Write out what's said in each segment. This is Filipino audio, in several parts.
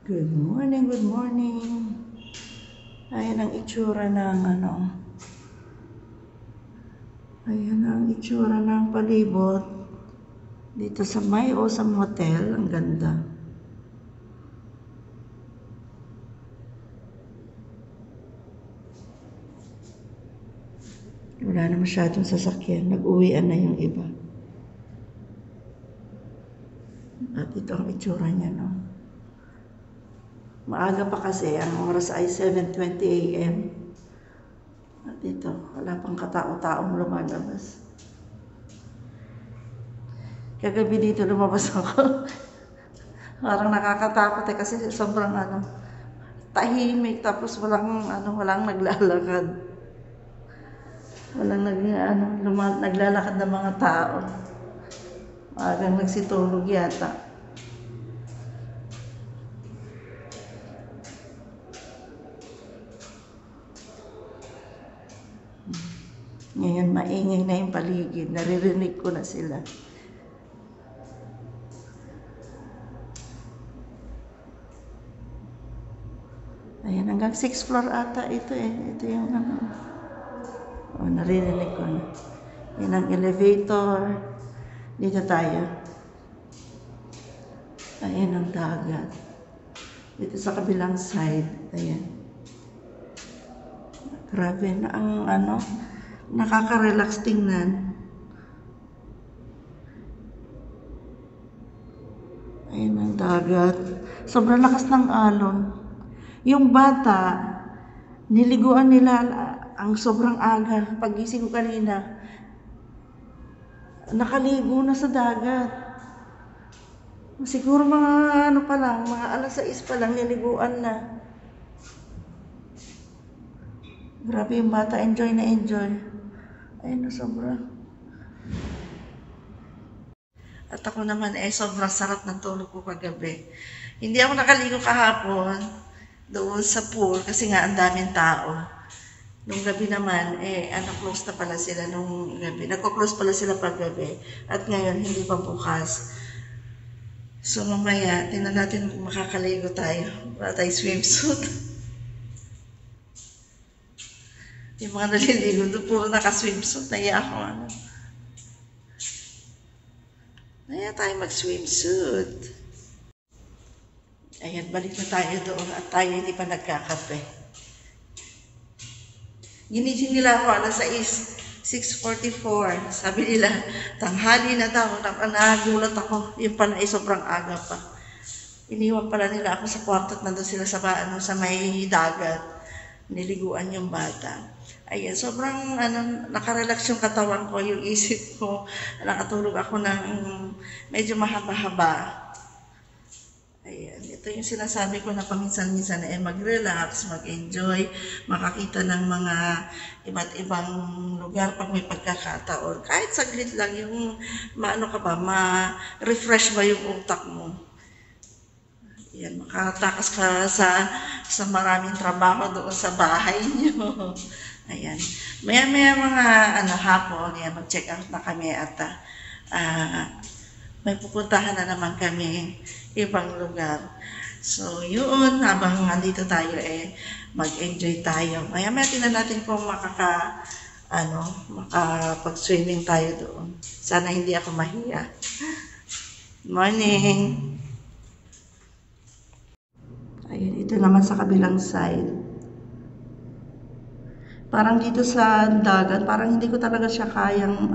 Good morning, good morning. Ayan ang itsura ng ayan ang itsura ng palibot dito sa May Awesome Hotel. Ang ganda. Wala na masyadong sasakyan. Nag-uwian na yung iba. At ito ang itsura niya, no? Maaga pa kasi. Ang oras ay 7:20 a.m. At ito, wala pang katao-taong lumalabas. Kagabi dito lumabas ako. Parang nakakatakot kasi sobrang tahimik, tapos walang naglalakad. Walang naglalakad ng mga tao. Maagang nagsitulog yata. Ngayon maingay na yung paligid. Naririnig ko na sila. Ayan, hanggang 6th floor ata ito eh. Ito yung naririnig ko na. Yan ang elevator. Dito tayo. Ayan ang dagat. Dito sa kabilang side. Ayan. Grabe na ang nakaka-relax tingnan. Ayan ang dagat. Sobrang lakas ng alon. Yung bata, niliguan nila ang sobrang aga. Pagising ko kanina, nakaligo na sa dagat. Siguro mga pa lang, mga alas 6 pa lang, niliguan na. Grabe yung bata, enjoy na enjoy. Ayun na, sobra. At ako naman sobrang sarap ng tulog ko kagabi. Hindi ako nakaligo kahapon doon sa pool kasi nga ang daming tao. Nung gabi naman, close na pala sila nung gabi. Nagko-close pala sila pag gabi. At ngayon, hindi pa bukas. So mamaya, tingnan natin kung makakaligo tayo. Wala tayong swimsuit. Yung mga naliligo doon, puro naka-swimsuit. Naya ako, Naya tayo mag-swimsuit. Ayan, balik na tayo doon at tayo hindi pa nagkakape. Ginising nila ako alas 6:44. Sabi nila, tanghali na daw. Nagulat ako. Yung pala sobrang aga pa. Iniwan pala nila ako sa kwarto at nandun sila sa may dagat. Niliguan yung bata. Ayan, sobrang nakarelax yung katawan ko, yung isip ko. Nakatulog ako ng medyo mahaba-haba. Ayan, ito yung sinasabi ko na paminsan-minsan mag-relax, mag-enjoy, makakita ng mga iba't ibang lugar pag may pagkakataon. Kahit saglit lang yung ma-refresh ba yung utak mo. Ayan, makatakas ka sa maraming trabaho doon sa bahay niyo. Ayan. Maya-maya mga hapon, mag-check out na kami at may pupuntahan na naman kami ibang lugar. So, yun, habang nandito tayo mag-enjoy tayo. Maya-maya tingnan natin kung makapag-swimming tayo doon. Sana hindi ako mahiya. Morning! Ayun, ito naman sa kabilang side. Parang dito sa dagat, parang hindi ko talaga siya kayang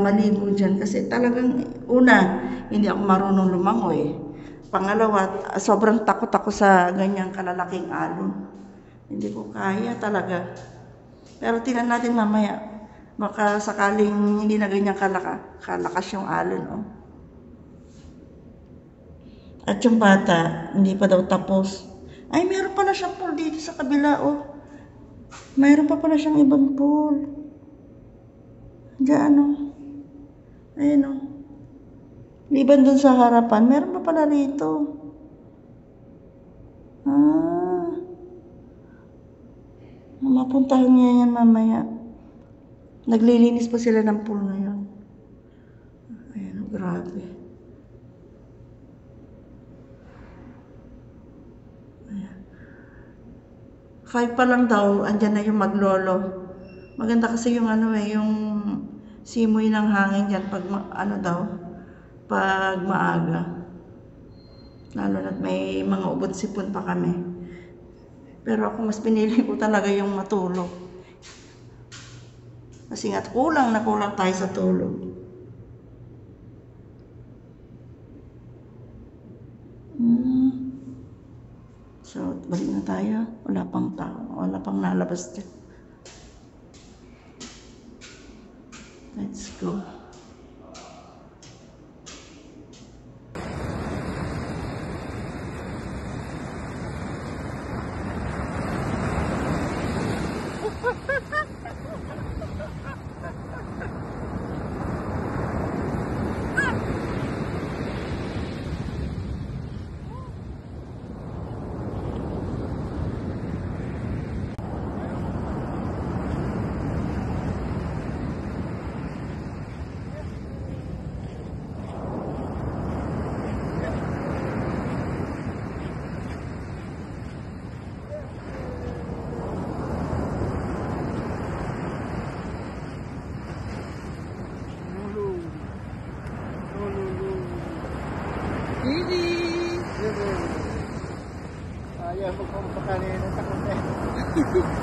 maligo dyan. Kasi talagang, una, hindi ako marunong lumangoy. Pangalawa, sobrang takot ako sa ganyang kalalaking alon. Hindi ko kaya talaga. Pero tingnan natin mamaya. Baka sakaling hindi na ganyang kalakas yung alon. Oh. At yung bata, hindi pa daw tapos. Ay, meron pala siyang pool dito sa kabila, oh. Mayroon pa pala siyang ibang pool. Diyan, Ayun, liban dun sa harapan, meron pa pala rito. Mapuntahan niya yan mamaya. Naglilinis pa sila ng pool ngayon. Ayun, grabe. 5 pa lang daw, andyan na yung maglolo. Maganda kasi yung ano eh, yung simoy ng hangin dyan pag ano daw, pag maaga. Lalo na't may mga ubod sipon pa kami. Pero ako mas pinili ko talaga yung matulog. Kasi nga kulang na kulang tayo sa tulog. So, balik na tayo. Wala pang tao. Wala pang nalabas dyan. Let's go. Ayaw mo kung pakalina sa konti.